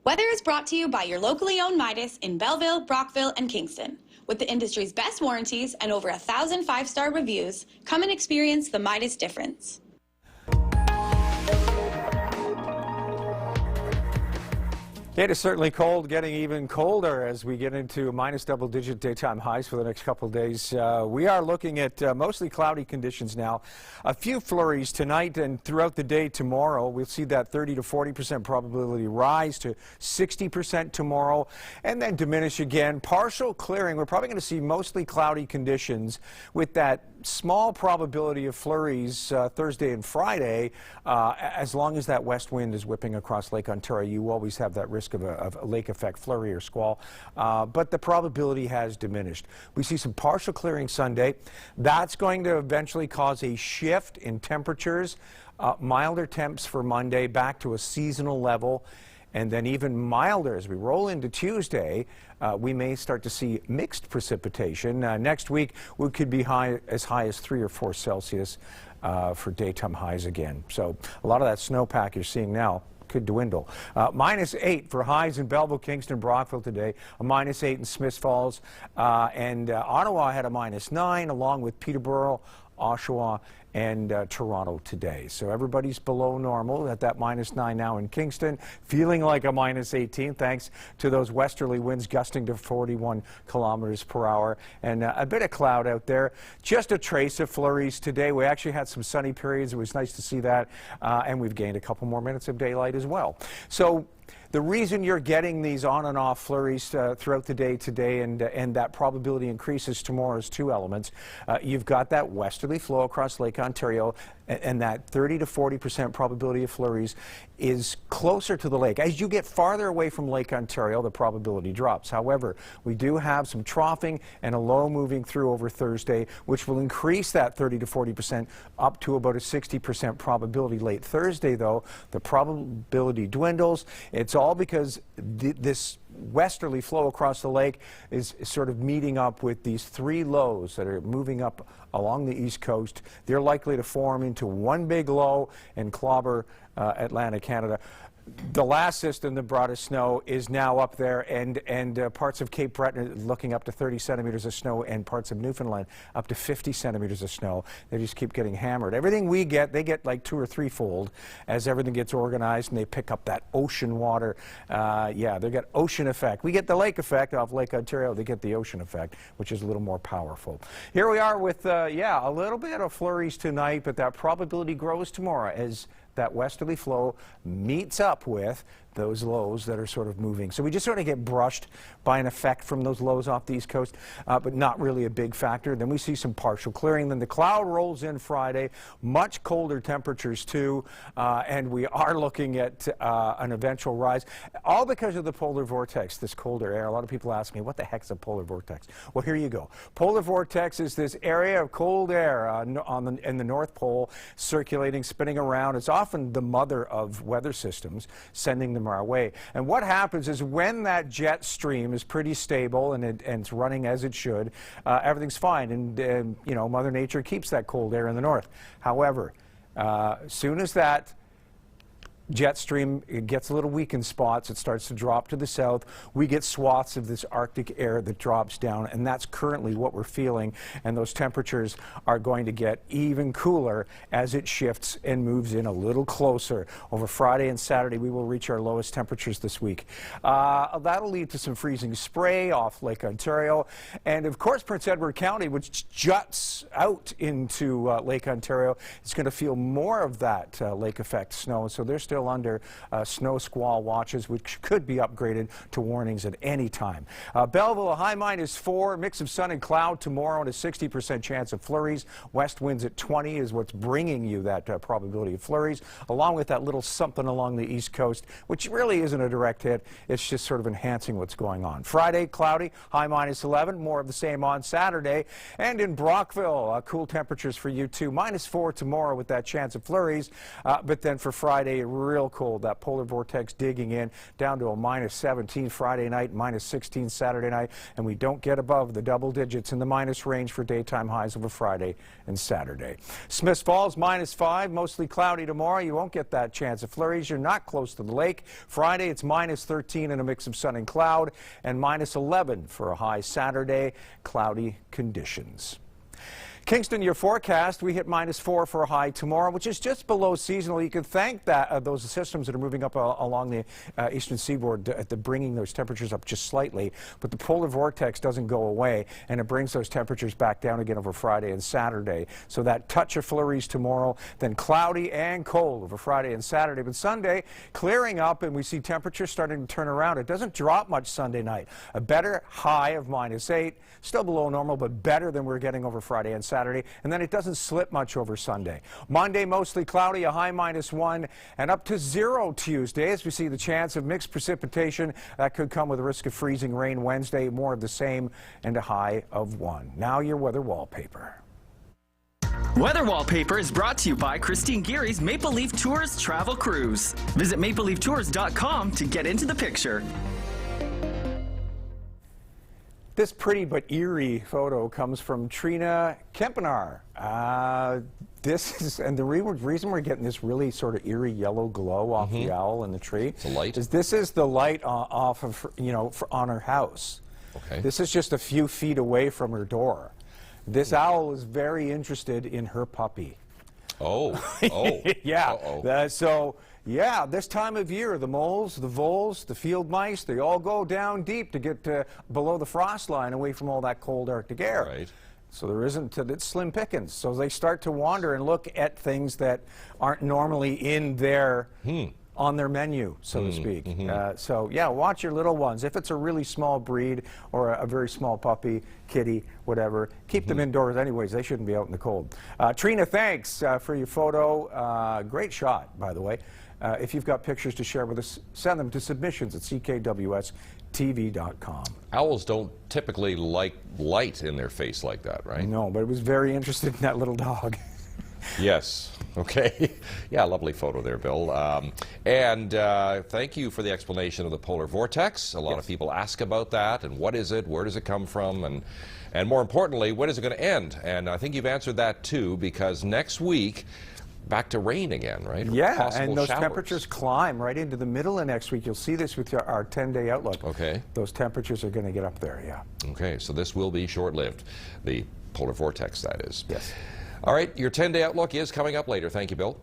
Weather is brought to you by your locally owned Midas in Belleville, Brockville, and Kingston. With the industry's best warranties and over 1,000 five-star reviews, come and experience the Midas difference. It is certainly cold, getting even colder as we get into minus double-digit daytime highs for the next couple of days. We are looking at mostly cloudy conditions now. A few flurries tonight and throughout the day tomorrow. We'll see that 30 to 40% probability rise to 60% tomorrow and then diminish again. Partial clearing. We're probably going to see mostly cloudy conditions with that small probability of flurries Thursday and Friday. As long as that west wind is whipping across Lake Ontario, you always have that risk of a lake effect flurry or squall, but the probability has diminished. We see some partial clearing Sunday. That's going to eventually cause a shift in temperatures, milder temps for Monday, back to a seasonal level, and then even milder as we roll into Tuesday. We may start to see mixed precipitation. Next week, we could be as high as 3 or 4 Celsius for daytime highs again. So a lot of that snowpack you're seeing now could dwindle. -8 for highs in Belleville, Kingston, Brockville today. A -8 in Smiths Falls. And Ottawa had a -9 along with Peterborough, Oshawa, and Toronto today. So everybody's below normal at that -9 now in Kingston, feeling like a -18 thanks to those westerly winds gusting to 41 kilometers per hour and a bit of cloud out there. Just a trace of flurries today. We actually had some sunny periods. It was nice to see that, and we've gained a couple more minutes of daylight as well. So the reason you're getting these on and off flurries throughout the day today and that probability increases tomorrow is 2 elements. You've got that westerly flow across Lake Ontario, and that 30 to 40% probability of flurries is closer to the lake. As you get farther away from Lake Ontario, the probability drops. However, we do have some troughing and a low moving through over Thursday, which will increase that 30 to 40% up to about a 60% probability late Thursday, though. The probability dwindles. It's all because this westerly flow across the lake is sort of meeting up with these 3 lows that are moving up along the east coast. They're likely to form into one big low and clobber Atlantic Canada. The last system that brought us snow is now up there, and parts of Cape Breton looking up to 30 centimeters of snow, and parts of Newfoundland up to 50 centimeters of snow. They just keep getting hammered. Everything we get, they get like 2 or 3-fold as everything gets organized and they pick up that ocean water. Yeah, they get ocean effect. We get the lake effect off Lake Ontario. They get the ocean effect, which is a little more powerful. Here we are with, yeah, a little bit of flurries tonight, but that probability grows tomorrow as that westerly flow meets up with those lows that are sort of moving. So we just sort of get brushed by an effect from those lows off the east coast, but not really a big factor. Then we see some partial clearing. Then the cloud rolls in Friday, much colder temperatures too, and we are looking at an eventual rise, all because of the polar vortex, this colder air. A lot of people ask me, what the heck's a polar vortex? Well, here you go. Polar vortex is this area of cold air in the North Pole circulating, spinning around. It's often the mother of weather systems, sending them our way. And what happens is when that jet stream is pretty stable and it's running as it should, everything's fine. And you know, Mother Nature keeps that cold air in the north. However, as soon as that jet stream, it gets a little weak in spots, it starts to drop to the south, we get swaths of this Arctic air that drops down, and that's currently what we're feeling, and those temperatures are going to get even cooler as it shifts and moves in a little closer. Over Friday and Saturday, we will reach our lowest temperatures this week. That'll lead to some freezing spray off Lake Ontario, and of course Prince Edward County, which juts out into Lake Ontario, is going to feel more of that lake effect snow, so they're still under snow squall watches, which could be upgraded to warnings at any time. Belleville, a high -4, mix of sun and cloud tomorrow, and a 60% chance of flurries. West winds at 20 is what's bringing you that probability of flurries, along with that little something along the east coast, which really isn't a direct hit. It's just sort of enhancing what's going on. Friday, cloudy, high -11, more of the same on Saturday. And in Brockville, cool temperatures for you too. -4 tomorrow with that chance of flurries, but then for Friday, real cold. That polar vortex digging in down to a -17 Friday night, -16 Saturday night, and we don't get above the double digits in the minus range for daytime highs over Friday and Saturday. Smiths Falls -5, mostly cloudy tomorrow. You won't get that chance of flurries. You're not close to the lake. Friday, it's -13 and a mix of sun and cloud, and -11 for a high Saturday. Cloudy conditions. Kingston, your forecast, we hit -4 for a high tomorrow, which is just below seasonal. You can thank that those systems that are moving up along the eastern seaboard bringing those temperatures up just slightly. But the polar vortex doesn't go away, and it brings those temperatures back down again over Friday and Saturday. So that touch of flurries tomorrow, then cloudy and cold over Friday and Saturday. But Sunday, clearing up, and we see temperatures starting to turn around. It doesn't drop much Sunday night. A better high of -8, still below normal, but better than we're getting over Friday and Saturday, and then it doesn't slip much over Sunday. Monday, mostly cloudy, a high -1, and up to 0 Tuesday as we see the chance of mixed precipitation. That could come with a risk of freezing rain Wednesday, more of the same, and a high of 1. Now your weather wallpaper. Weather Wallpaper is brought to you by Christine Geary's Maple Leaf Tours Travel Cruise. Visit mapleleaftours.com to get into the picture. This pretty but eerie photo comes from Trina Kempenaar. And the reason we're getting this really sort of eerie yellow glow off the owl in the tree it's a light. Is this is the light off of, on her house. Okay. This is just a few feet away from her door. This owl is very interested in her puppy. Oh. Yeah. Uh-oh. Yeah, this time of year, the moles, the voles, the field mice, they all go down deep to get below the frost line, away from all that cold Arctic air. Right. So there isn't, it's slim pickings. So they start to wander and look at things that aren't normally in their, on their menu, so to speak. So yeah, watch your little ones. If it's a really small breed or a very small puppy, kitty, whatever, keep them indoors anyways. They shouldn't be out in the cold. Trina, thanks for your photo. Great shot, by the way. If you've got pictures to share with us, send them to submissions@ckwstv.com. Owls don't typically like light in their face like that, right? No, but it was very interested in that little dog. Yes. Okay. Yeah, lovely photo there, Bill. And thank you for the explanation of the polar vortex. A lot of people ask about that, and what is it, where does it come from, and more importantly, when is it going to end? And I think you've answered that too, because next week, back to rain again, right? Yeah, Possible and those showers. temperatures climb right into the middle of next week. You'll see this with our 10-day outlook. Okay. Those temperatures are going to get up there, yeah. Okay, so this will be short-lived, the polar vortex, that is. Yes. All right, your 10-day outlook is coming up later. Thank you, Bill.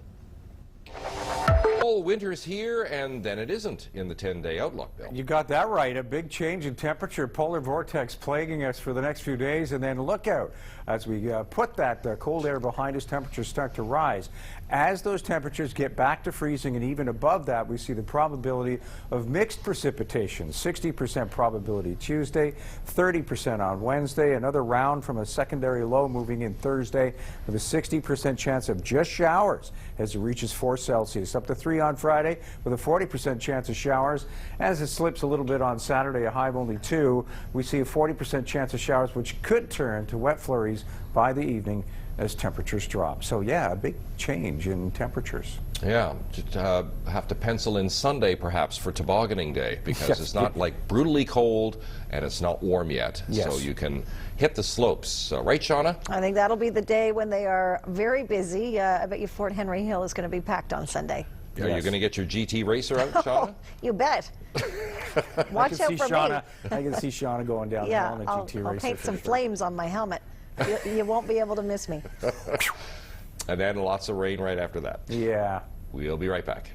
Oh, winter's here, and then it isn't in the 10-day outlook, Bill. You got that right. A big change in temperature, polar vortex plaguing us for the next few days, and then look out as we put that cold air behind us, temperatures start to rise. As those temperatures get back to freezing and even above that, we see the probability of mixed precipitation. 60% probability Tuesday, 30% on Wednesday, another round from a secondary low moving in Thursday with a 60% chance of just showers as it reaches 4 Celsius, up to 3 on Friday with a 40% chance of showers. As it slips a little bit on Saturday, a high of only 2, we see a 40% chance of showers, which could turn to wet flurries by the evening as temperatures drop. So yeah, a big change in temperatures. Yeah, just, have to pencil in Sunday perhaps for tobogganing day, because Yes. it's not like brutally cold and it's not warm yet. Yes. So you can hit the slopes. Right, Shauna? I think that'll be the day when they are very busy. I bet you Fort Henry Hill is going to be packed on Sunday. Are you going to get your GT racer out, Shauna? You bet. Watch out for I me. can see Shauna going down the Yeah, hall in a I'll GT racer. paint for some sure. flames on my helmet. You won't be able to miss me. And then lots of rain right after that. Yeah. We'll be right back.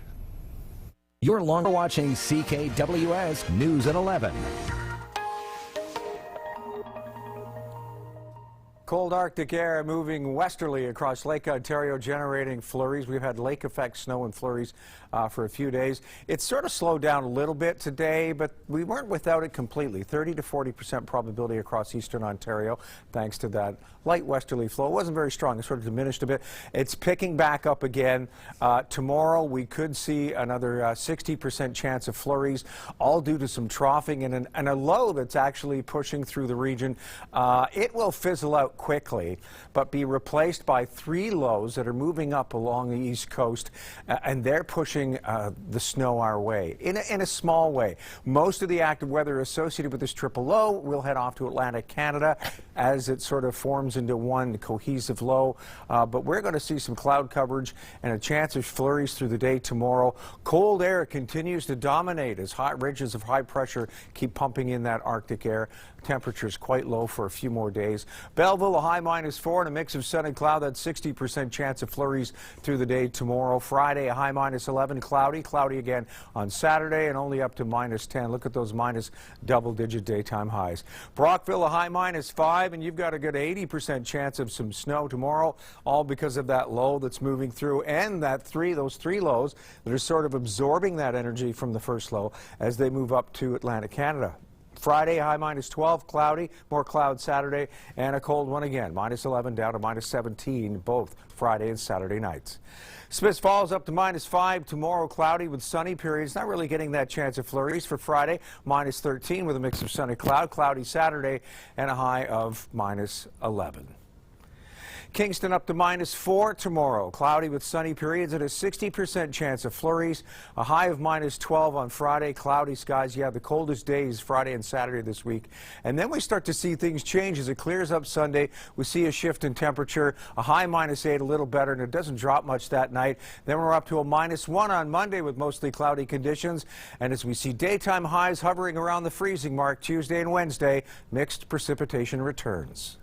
You're longer watching CKWS News at 11. Cold Arctic air moving westerly across Lake Ontario, generating flurries. We've had lake effect snow and flurries for a few days. It's sort of slowed down a little bit today, but we weren't without it completely. 30 to 40% probability across eastern Ontario, thanks to that light westerly flow. It wasn't very strong. It sort of diminished a bit. It's picking back up again. Tomorrow we could see another 60% chance of flurries, all due to some troughing and a low that's actually pushing through the region. It will fizzle out quickly, but be replaced by 3 lows that are moving up along the east coast, and they're pushing the snow our way in a small way. Most of the active weather associated with this triple low will head off to Atlantic Canada as it sort of forms into one cohesive low, but we're going to see some cloud coverage and a chance of flurries through the day tomorrow. Cold air continues to dominate as hot ridges of high pressure keep pumping in that Arctic air. Temperatures quite low for a few more days. Belleville, a high -4 and a mix of sun and cloud. That's 60% chance of flurries through the day tomorrow. Friday, a high -11, cloudy again on Saturday, and only up to -10. Look at those minus double-digit daytime highs. Brockville, a high -5, and you've got a good 80% chance of some snow tomorrow, all because of that low that's moving through, and those three lows that are sort of absorbing that energy from the first low as they move up to Atlantic Canada. Friday, high -12, cloudy, more clouds Saturday, and a cold one again, -11 down to -17, both Friday and Saturday nights. Smiths Falls up to -5 tomorrow, cloudy with sunny periods. Not really getting that chance of flurries for Friday, -13 with a mix of sun and cloud, cloudy Saturday, and a high of -11. Kingston up to -4 tomorrow. Cloudy with sunny periods and a 60% chance of flurries. A high of -12 on Friday. Cloudy skies. Yeah, the coldest days Friday and Saturday this week. And then we start to see things change as it clears up Sunday. We see a shift in temperature. A high -8, a little better, and it doesn't drop much that night. Then we're up to a -1 on Monday with mostly cloudy conditions. And as we see daytime highs hovering around the freezing mark Tuesday and Wednesday, mixed precipitation returns.